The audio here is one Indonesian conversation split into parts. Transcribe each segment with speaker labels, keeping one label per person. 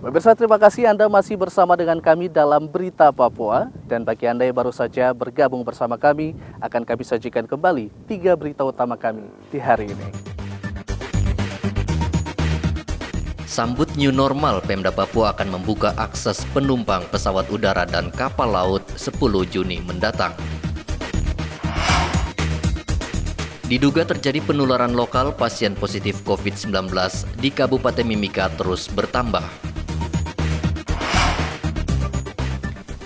Speaker 1: Pemirsa, terima kasih Anda masih bersama dengan kami dalam Berita Papua. Dan bagi Anda yang baru saja bergabung bersama kami, akan kami sajikan kembali 3 berita utama kami di hari ini.
Speaker 2: Sambut new normal, Pemda Papua akan membuka akses penumpang pesawat udara dan kapal laut 10 Juni mendatang. Diduga terjadi penularan lokal pasien positif COVID-19 di Kabupaten Mimika terus bertambah.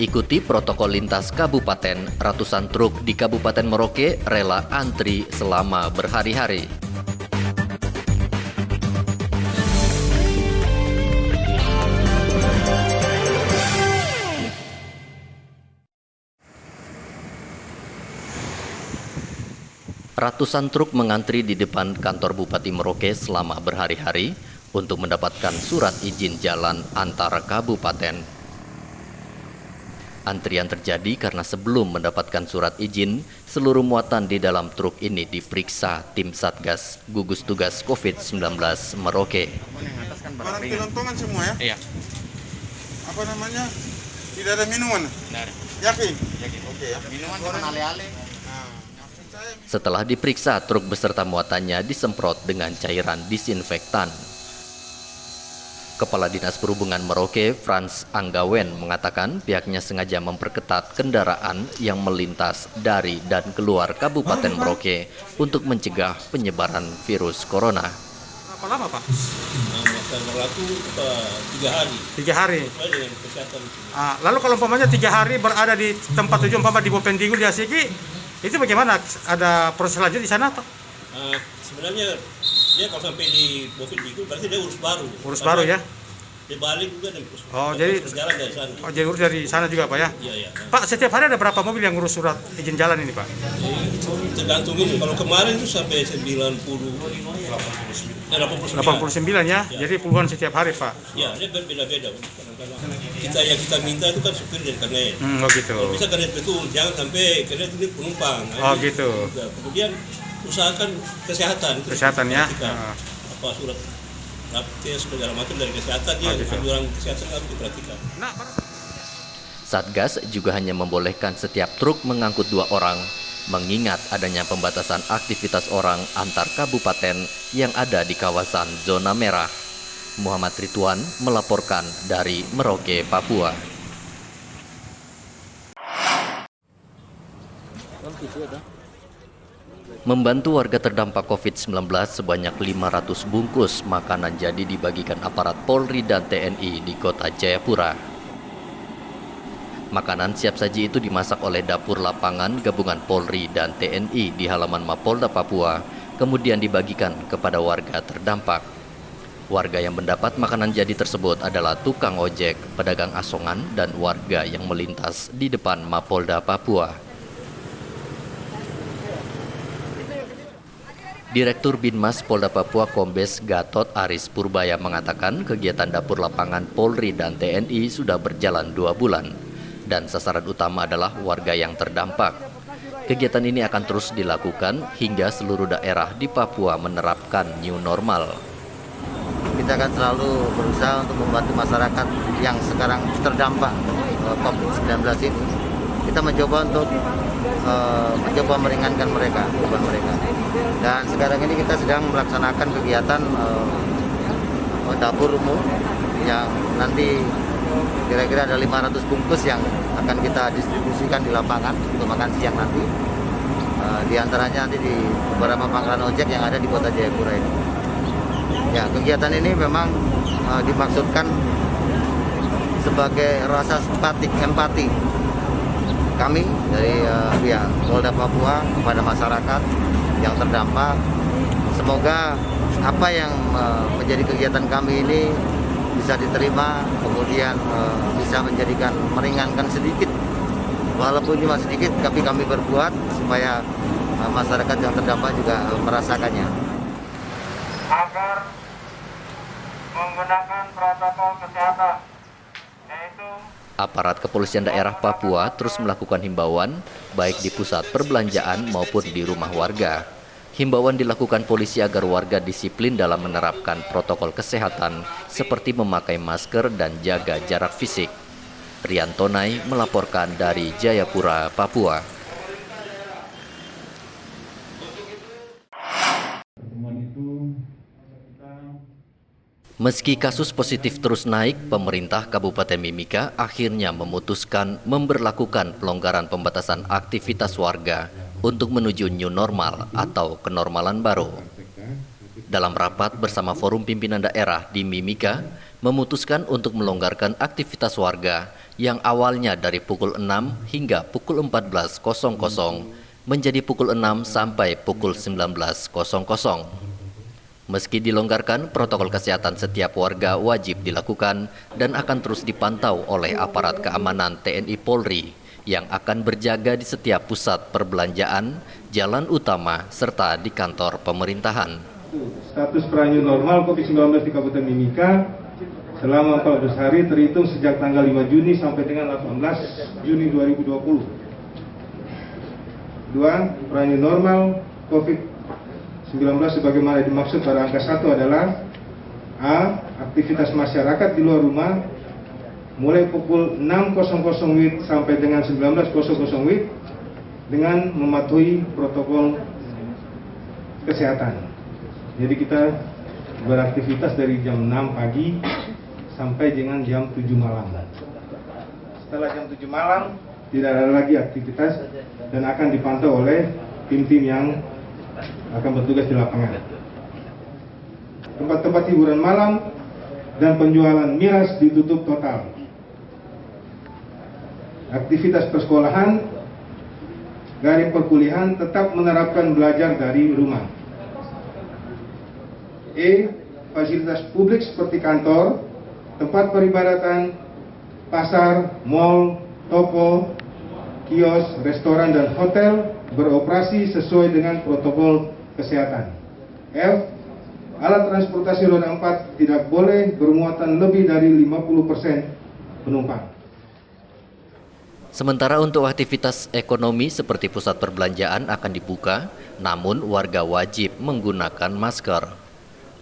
Speaker 2: Ikuti protokol lintas kabupaten, ratusan truk di Kabupaten Merauke rela antri selama berhari-hari. Ratusan truk mengantri di depan kantor Bupati Merauke selama berhari-hari untuk mendapatkan surat izin jalan antar kabupaten. Antrian terjadi karena sebelum mendapatkan surat izin, seluruh muatan di dalam truk ini diperiksa tim Satgas Gugus Tugas COVID-19 Merauke.
Speaker 3: Barang kelontongan semua ya?
Speaker 4: Iya.
Speaker 3: Apa namanya? Tidak ada minuman?
Speaker 4: Tidak ada.
Speaker 3: Yakin?
Speaker 4: Yakin.
Speaker 3: Oke ya.
Speaker 4: Minuman cuma ale-ale.
Speaker 2: Setelah diperiksa, truk beserta muatannya disemprot dengan cairan disinfektan. Kepala Dinas Perhubungan Merauke, Frans Anggawen, mengatakan pihaknya sengaja memperketat kendaraan yang melintas dari dan keluar Kabupaten Merauke untuk mencegah penyebaran virus corona.
Speaker 5: Berapa lama, Pak?
Speaker 6: Masa berlaku 3 hari.
Speaker 5: 3 hari.
Speaker 6: Sesuai dengan kesehatan.
Speaker 5: Lalu kalau umpamanya 3 hari berada di tempat tujuan, umpama di Bopendigul di Asiki, itu bagaimana? Ada proses lanjut di sana atau?
Speaker 6: Sebenarnya dia kalau sampai di Bopendigul berarti dia urus baru.
Speaker 5: Urus baru ya?
Speaker 6: Dia balik juga dan
Speaker 5: jadi
Speaker 6: berjalan dari sana.
Speaker 5: Oh, jadi urus dari sana juga, Pak ya?
Speaker 6: Iya.
Speaker 5: Pak, setiap hari ada berapa mobil yang ngurus surat izin jalan ini, Pak?
Speaker 6: Tergantung ini. Kalau kemarin itu sampai 89
Speaker 5: ya? Jadi puluhan setiap hari, Pak?
Speaker 6: Ya, dia berbeda-beda. Yang kita minta itu kan supir dan kernet.
Speaker 5: Oh gitu.
Speaker 6: Kalau bisa kernet betul, jangan sampai kernet itu penumpang.
Speaker 5: Oh gitu.
Speaker 6: Kemudian usahakan kesehatan.
Speaker 5: Kesehatan ya?
Speaker 6: Apa surat rapid test segala macam dari kesehatan dia, anjuran kesehatan harus diperhatikan.
Speaker 2: Satgas juga hanya membolehkan setiap truk mengangkut 2 orang, mengingat adanya pembatasan aktivitas orang antar kabupaten yang ada di kawasan zona merah. Muhammad Ridwan melaporkan dari Merauke, Papua. Membantu warga terdampak COVID-19, sebanyak 500 bungkus makanan jadi dibagikan aparat Polri dan TNI di kota Jayapura. Makanan siap saji itu dimasak oleh dapur lapangan gabungan Polri dan TNI di halaman Mapolda Papua, kemudian dibagikan kepada warga terdampak. Warga yang mendapat makanan jadi tersebut adalah tukang ojek, pedagang asongan, dan warga yang melintas di depan Mapolda Papua. Direktur Binmas Polda Papua Kombes Gatot Aris Purbaya mengatakan kegiatan dapur lapangan Polri dan TNI sudah berjalan 2 bulan dan sasaran utama adalah warga yang terdampak. Kegiatan ini akan terus dilakukan hingga seluruh daerah di Papua menerapkan new normal.
Speaker 7: Kita akan selalu berusaha untuk membantu masyarakat yang sekarang terdampak COVID-19 ini. Kita mencoba untuk meringankan beban mereka. Dan sekarang ini kita sedang melaksanakan kegiatan dapur umum yang nanti kira-kira ada 500 bungkus yang akan kita distribusikan di lapangan untuk makan siang nanti. Di antaranya nanti di beberapa pangkalan ojek yang ada di kota Jayapura ini. Ya, kegiatan ini memang dimaksudkan sebagai rasa empati kami dari pihak Polda Papua kepada masyarakat yang terdampak. Semoga apa yang menjadi kegiatan kami ini bisa diterima, kemudian bisa meringankan sedikit, walaupun cuma sedikit, tapi kami berbuat supaya masyarakat yang terdampak juga merasakannya.
Speaker 8: Agar menggunakan protokol kesehatan, yaitu
Speaker 2: Aparat kepolisian daerah Papua terus melakukan himbauan baik di pusat perbelanjaan maupun di rumah warga. Himbauan dilakukan polisi agar warga disiplin dalam menerapkan protokol kesehatan seperti memakai masker dan jaga jarak fisik. Rian Tonai melaporkan dari Jayapura, Papua. Meski kasus positif terus naik, pemerintah Kabupaten Mimika akhirnya memutuskan memberlakukan pelonggaran pembatasan aktivitas warga untuk menuju new normal atau kenormalan baru. Dalam rapat bersama Forum Pimpinan Daerah di Mimika, memutuskan untuk melonggarkan aktivitas warga yang awalnya dari pukul 6 hingga pukul 14.00 menjadi pukul 6 sampai pukul 19.00. Meski dilonggarkan, protokol kesehatan setiap warga wajib dilakukan dan akan terus dipantau oleh aparat keamanan TNI Polri yang akan berjaga di setiap pusat perbelanjaan, jalan utama, serta di kantor pemerintahan.
Speaker 4: Status pra-new normal COVID-19 di Kabupaten Mimika selama 14 hari terhitung sejak tanggal 5 Juni sampai dengan 18 Juni 2020. 2. Pra-new normal COVID-19 sebagaimana dimaksud pada angka 1 adalah A. Aktivitas masyarakat di luar rumah mulai pukul 6.00 WIB sampai dengan 19.00 WIB dengan mematuhi protokol kesehatan. Jadi kita beraktivitas dari jam 6 pagi sampai dengan jam 7 malam. Setelah jam 7 malam tidak ada lagi aktivitas dan akan dipantau oleh tim-tim yang akan bertugas di lapangan. Tempat-tempat hiburan malam dan penjualan miras ditutup total. Aktivitas persekolahan, garing perkuliahan tetap menerapkan belajar dari rumah. E. Fasilitas publik seperti kantor, tempat peribadatan, pasar, mal, toko, kios, restoran, dan hotel beroperasi sesuai dengan protokol kesehatan. F. Alat transportasi roda 4 tidak boleh bermuatan lebih dari 50% penumpang.
Speaker 2: Sementara untuk aktivitas ekonomi seperti pusat perbelanjaan akan dibuka, namun warga wajib menggunakan masker.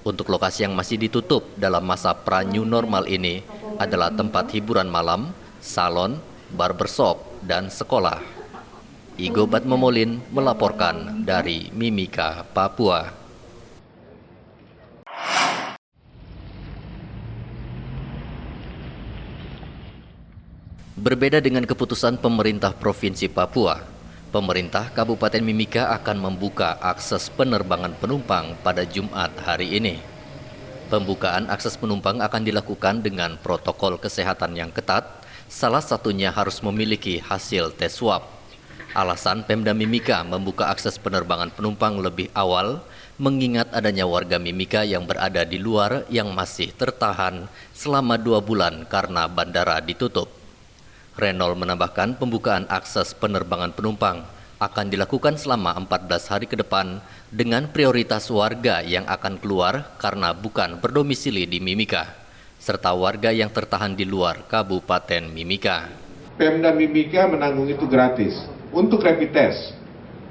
Speaker 2: Untuk lokasi yang masih ditutup dalam masa pra-new normal ini adalah tempat hiburan malam, salon, barbershop, dan sekolah. Igo Batmomolin melaporkan dari Mimika, Papua. Berbeda dengan keputusan pemerintah Provinsi Papua, pemerintah Kabupaten Mimika akan membuka akses penerbangan penumpang pada Jumat hari ini. Pembukaan akses penumpang akan dilakukan dengan protokol kesehatan yang ketat, salah satunya harus memiliki hasil tes swab. Alasan Pemda Mimika membuka akses penerbangan penumpang lebih awal mengingat adanya warga Mimika yang berada di luar yang masih tertahan selama 2 bulan karena bandara ditutup. Renol menambahkan pembukaan akses penerbangan penumpang akan dilakukan selama 14 hari ke depan dengan prioritas warga yang akan keluar karena bukan berdomisili di Mimika, serta warga yang tertahan di luar Kabupaten Mimika.
Speaker 9: Pemda Mimika menanggung itu gratis. Untuk rapid test,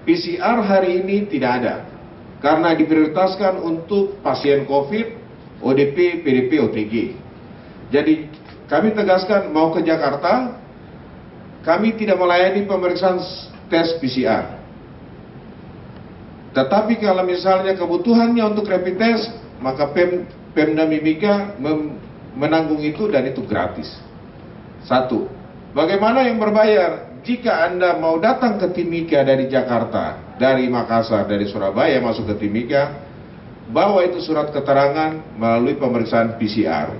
Speaker 9: PCR hari ini tidak ada karena diprioritaskan untuk pasien COVID, ODP, PDP, OTG. Jadi kami tegaskan mau ke Jakarta, kami tidak melayani pemeriksaan tes PCR. Tetapi kalau misalnya kebutuhannya untuk rapid test, maka Pemda Mimika menanggung itu dan itu gratis. 1. Bagaimana yang berbayar? Jika Anda mau datang ke Timika dari Jakarta, dari Makassar, dari Surabaya masuk ke Timika, bawa itu surat keterangan melalui pemeriksaan PCR.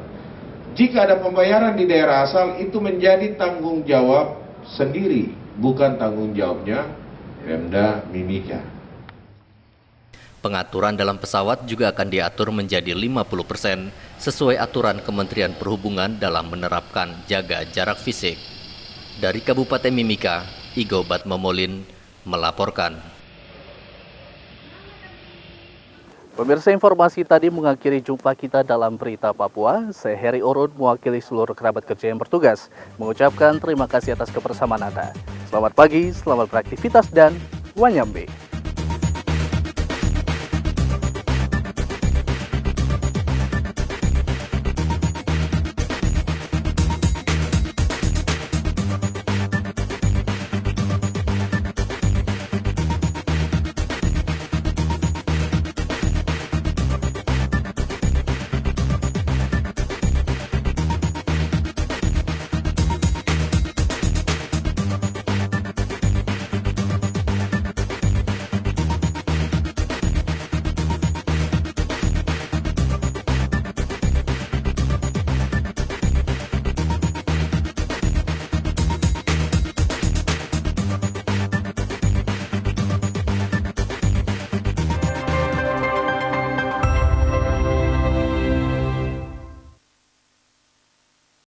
Speaker 9: Jika ada pembayaran di daerah asal, itu menjadi tanggung jawab sendiri, bukan tanggung jawabnya Pemda Mimika.
Speaker 2: Pengaturan dalam pesawat juga akan diatur menjadi 50% sesuai aturan Kementerian Perhubungan dalam menerapkan jaga jarak fisik. Dari Kabupaten Mimika, Igo Batmomolin melaporkan.
Speaker 1: Pemirsa, informasi tadi mengakhiri jumpa kita dalam Berita Papua. Saya Heri Orun mewakili seluruh kerabat kerja yang bertugas mengucapkan terima kasih atas kebersamaan Anda. Selamat pagi, selamat beraktivitas, dan wanyambe.